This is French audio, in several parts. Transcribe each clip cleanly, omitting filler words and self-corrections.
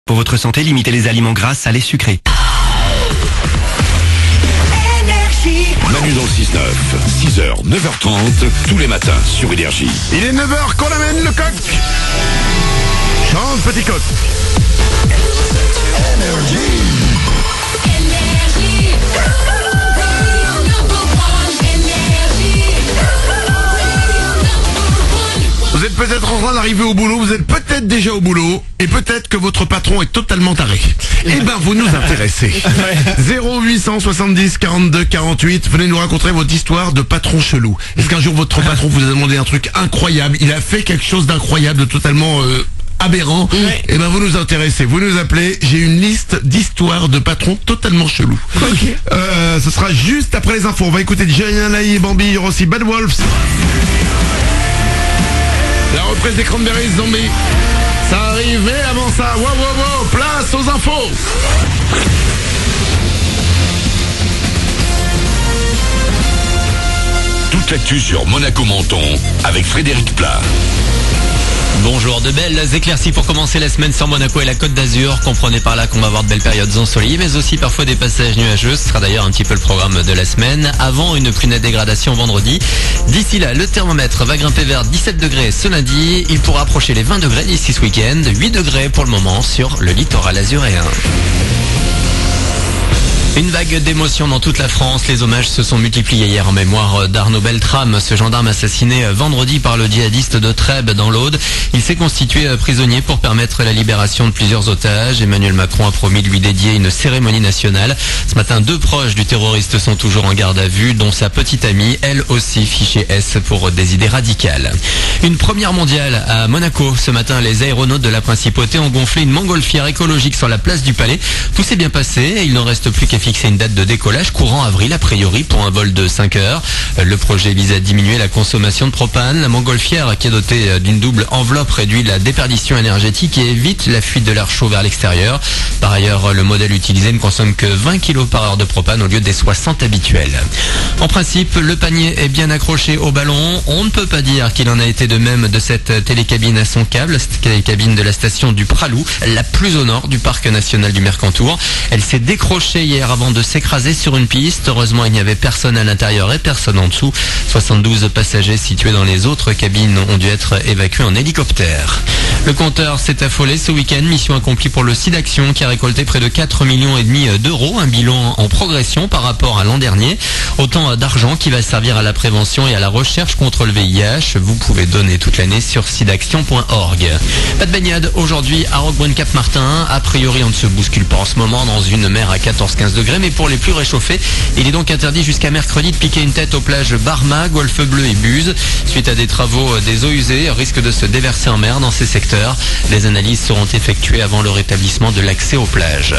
Pour votre santé, limitez les aliments gras, salés, sucrés. Manu dans le 6-9, 6h, 9h30, tous les matins sur Énergie. Il est 9h qu'on amène le coq. Chante petit coq. Vous êtes peut-être en train d'arriver au boulot, vous êtes peut-être déjà au boulot, et peut-être que votre patron est totalement taré. Eh ben, vous nous intéressez. 0870 42 48, venez nous raconter votre histoire de patron chelou. Est-ce qu'un jour votre patron vous a demandé un truc incroyable, il a fait quelque chose d'incroyable, de totalement aberrant? Eh ben, vous nous intéressez, vous nous appelez, j'ai une liste d'histoires de patrons totalement chelous. Ce sera juste après les infos, on va écouter Julien Laï et Bambi, il y aura aussi Bad Wolves. La reprise des Cranberries Zombies. Ça arrive, mais avant ça, wow, place aux infos. Toute l'actu sur Monaco-Menton avec Frédéric Plat. Bonjour, de belles éclaircies pour commencer la semaine sur Monaco et la Côte d'Azur. Comprenez par là qu'on va avoir de belles périodes ensoleillées, mais aussi parfois des passages nuageux. Ce sera d'ailleurs un petit peu le programme de la semaine, avant une plus nette dégradation vendredi. D'ici là, le thermomètre va grimper vers 17 degrés ce lundi. Il pourra approcher les 20 degrés d'ici ce week-end. 8 degrés pour le moment sur le littoral azuréen. Une vague d'émotions dans toute la France. Les hommages se sont multipliés hier en mémoire d'Arnaud Beltrame, ce gendarme assassiné vendredi par le djihadiste de Trèbes dans l'Aude. Il s'est constitué prisonnier pour permettre la libération de plusieurs otages. Emmanuel Macron a promis de lui dédier une cérémonie nationale. Ce matin, 2 proches du terroriste sont toujours en garde à vue, dont sa petite amie, elle aussi fichée S pour des idées radicales. Une première mondiale à Monaco. Ce matin, les aéronautes de la principauté ont gonflé une montgolfière écologique sur la place du Palais. Tout s'est bien passé et il n'en reste plus qu'à fixer une date de décollage courant avril a priori pour un vol de 5 heures. Le projet vise à diminuer la consommation de propane. La montgolfière, qui est dotée d'une double enveloppe, réduit la déperdition énergétique et évite la fuite de l'air chaud vers l'extérieur. Par ailleurs, le modèle utilisé ne consomme que 20 kg par heure de propane au lieu des 60 habituels. En principe, le panier est bien accroché au ballon. On ne peut pas dire qu'il en a été de même de cette télécabine à son câble, cette télécabine de la station du Pralou, la plus au nord du parc national du Mercantour. Elle s'est décrochée hier avant de s'écraser sur une piste. Heureusement, il n'y avait personne à l'intérieur et personne en dessous. 72 passagers situés dans les autres cabines ont dû être évacués en hélicoptère. Le compteur s'est affolé ce week-end. Mission accomplie pour le SIDAction qui a récolté près de 4,5 millions d'euros. Un bilan en progression par rapport à l'an dernier. Autant d'argent qui va servir à la prévention et à la recherche contre le VIH. Vous pouvez donner toute l'année sur sidaction.org. Pas de baignade aujourd'hui à Roquebrune-Cap-Martin. A priori, on ne se bouscule pas en ce moment dans une mer à 14-15 degrés. Mais pour les plus réchauffés, il est donc interdit jusqu'à mercredi de piquer une tête aux plages Barma, Golfe Bleu et Buse. Suite à des travaux, des eaux usées risquent de se déverser en mer dans ces secteurs. Les analyses seront effectuées avant le rétablissement de l'accès aux plages.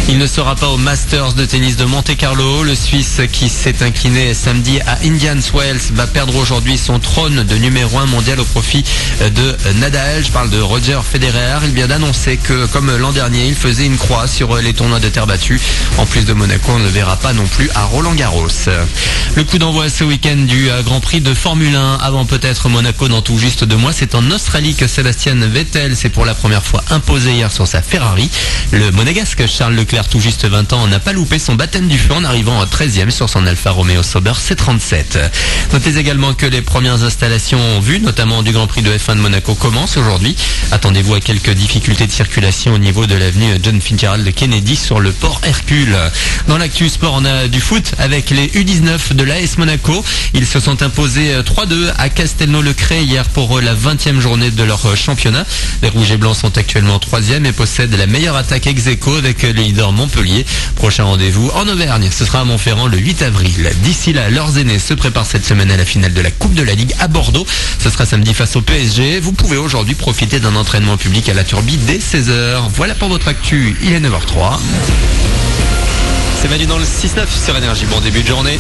Il ne sera pas au Masters de tennis de Monte-Carlo. Le Suisse qui s'est incliné samedi à Indian Wells va perdre aujourd'hui son trône de numéro 1 mondial au profit de Nadal. Je parle de Roger Federer. Il vient d'annoncer que, comme l'an dernier, il faisait une croix sur les tournois de terre battue. En plus de Monaco, on ne le verra pas non plus à Roland-Garros. Le coup d'envoi ce week-end du Grand Prix de Formule 1 avant peut-être Monaco dans tout juste 2 mois. C'est en Australie que Sébastien Vettel s'est pour la première fois imposé hier sur sa Ferrari. Le monégasque Charles Leclerc, tout juste 20 ans, n'a pas loupé son baptême du feu en arrivant à 13e sur son Alfa Romeo Sauber C37. Notez également que les premières installations en vue, notamment du Grand Prix de F1 de Monaco, commencent aujourd'hui. Attendez-vous à quelques difficultés de circulation au niveau de l'avenue John Fitzgerald Kennedy sur le port Hercule. Dans l'actu sport, on a du foot avec les U19 de l'AS Monaco. Ils se sont imposés 3-2 à Castelnau-le-Cré hier pour la 20e journée de leur championnat. Les Rouges et Blancs sont actuellement 3e et possèdent la meilleure attaque ex-aequo avec le leader Montpellier. Prochain rendez-vous en Auvergne, ce sera à Montferrand le 8 avril. D'ici là, leurs aînés se préparent cette semaine à la finale de la Coupe de la Ligue à Bordeaux. Ce sera samedi face au PSG. Vous pouvez aujourd'hui profiter d'un entraînement public à la Turbie dès 16h. Voilà pour votre actu, il est 9h03. C'est Manu dans le 6-9 sur Énergie. Bon début de journée.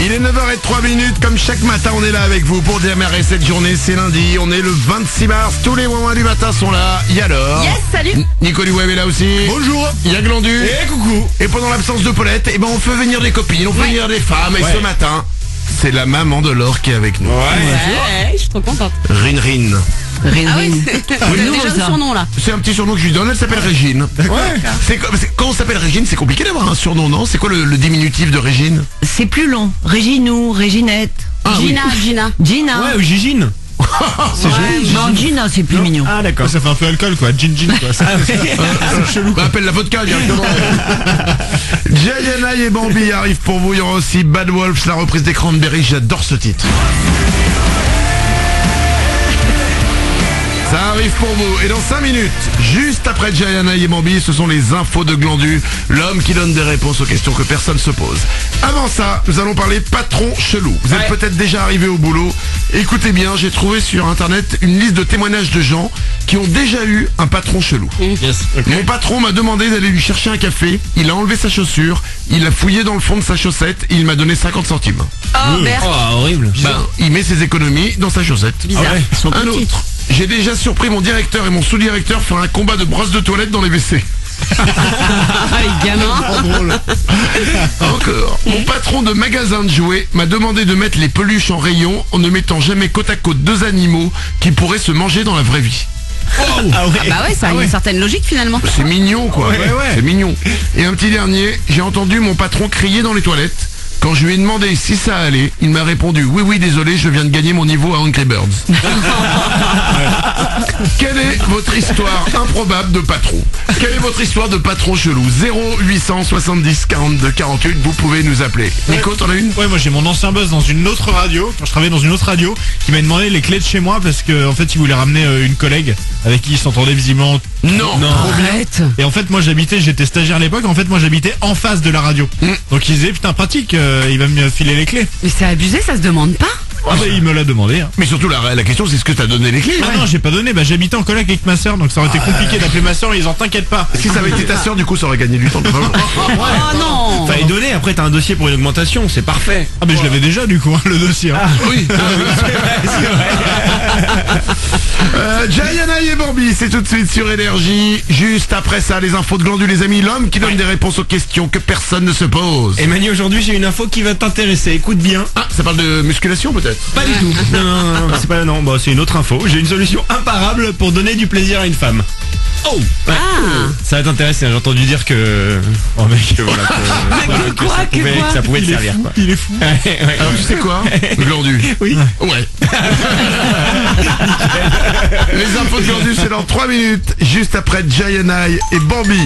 Il est 9h. 19h03, comme chaque matin, on est là avec vous pour démarrer cette journée. C'est lundi, on est le 26 mars. Tous les moments du matin sont là. Et alors Yes, salut. Nico Web est là aussi. Bonjour. Il y a Glandu. Et coucou. Et pendant l'absence de Paulette, on fait venir des copines, on fait venir des femmes. Et ce matin, c'est la maman de Laure qui est avec nous. Ouais, je suis trop contente. Rin Rin. Ah oui, c'est déjà un surnom là. C'est un petit surnom que je lui donne, elle s'appelle Régine. Quand on s'appelle Régine, c'est compliqué d'avoir un surnom, non? C'est quoi le diminutif de Régine? C'est plus long. Réginou, Réginette. Gina. Gina. Ouais, ou Gigine. Non, Gina, c'est plus mignon. Ah d'accord, ça fait un peu alcool quoi, gin quoi. C'est chelou. Appelle la vodka directement. Jayana et Bambi arrivent pour vous. Il y aura aussi Bad Wolves, la reprise des Cranberries. J'adore ce titre. Ça arrive pour vous. Et dans 5 minutes, juste après Jayana et Bambi, ce sont les infos de Glandu, l'homme qui donne des réponses aux questions que personne se pose. Avant ça, nous allons parler patron chelou. Vous êtes peut-être déjà arrivé au boulot. Écoutez bien, j'ai trouvé sur internet une liste de témoignages de gens qui ont déjà eu un patron chelou. Yes. Mon patron m'a demandé d'aller lui chercher un café. Il a enlevé sa chaussure, il a fouillé dans le fond de sa chaussette et il m'a donné 50 centimes. Oh, merde. Oh, horrible. Il met ses économies dans sa chaussette. Bizarre. Un autre. J'ai déjà surpris mon directeur et mon sous-directeur faire un combat de brosse de toilette dans les WC. Ah, les gamins. Encore. Mon patron de magasin de jouets m'a demandé de mettre les peluches en rayon en ne mettant jamais côte à côte deux animaux qui pourraient se manger dans la vraie vie. Bah ouais, ça a une certaine logique finalement. C'est mignon quoi. Ouais. C'est mignon. Et un petit dernier, j'ai entendu mon patron crier dans les toilettes. Quand je lui ai demandé si ça allait, il m'a répondu oui désolé, je viens de gagner mon niveau à Angry Birds. Quelle est votre histoire improbable de patron? Quelle est votre histoire de patron chelou? 0870 42 48, vous pouvez nous appeler. Nico, t'en as une? Ouais, moi j'ai mon ancien boss dans une autre radio, quand je travaillais dans une autre radio, qui m'a demandé les clés de chez moi parce que en fait il voulait ramener une collègue avec qui il s'entendait visiblement. Non. Arrête. Et en fait moi j'étais stagiaire à l'époque, en fait moi j'habitais en face de la radio. Donc il disait putain pratique, il va me filer les clés. Mais c'est abusé, ça se demande pas. Ah bah il me l'a demandé. Hein. Mais surtout la question c'est ce que t'as donné les clés. Ah non j'ai pas donné, bah j'habitais en coloc avec ma soeur, donc ça aurait été compliqué d'appeler ma soeur et ils en t'inquiètent pas. Si ça avait été ta sœur, du coup ça aurait gagné du temps. Oh non. Fallait donner, après t'as un dossier pour une augmentation, c'est parfait. Ah mais je l'avais déjà du coup, hein, le dossier. Hein. Oui. Jayana et Bambi, c'est tout de suite sur Énergie. Juste après ça, les infos de Glandu, les amis. L'homme qui donne des réponses aux questions que personne ne se pose. Et Manu, aujourd'hui j'ai une info qui va t'intéresser, écoute bien. Ah, ça parle de musculation peut-être? Pas du tout. Non, c'est pas, non, bah, c'est une autre info. J'ai une solution imparable pour donner du plaisir à une femme. Oh ouais. Ça va t'intéresser, hein. J'ai entendu dire que... Oh mec, voilà, que ça pouvait te servir quoi. Il est fou. Alors tu sais quoi, Glandu? Oui. Ouais. Les infos de Glandu, c'est dans 3 minutes, juste après Jayana et Bambi.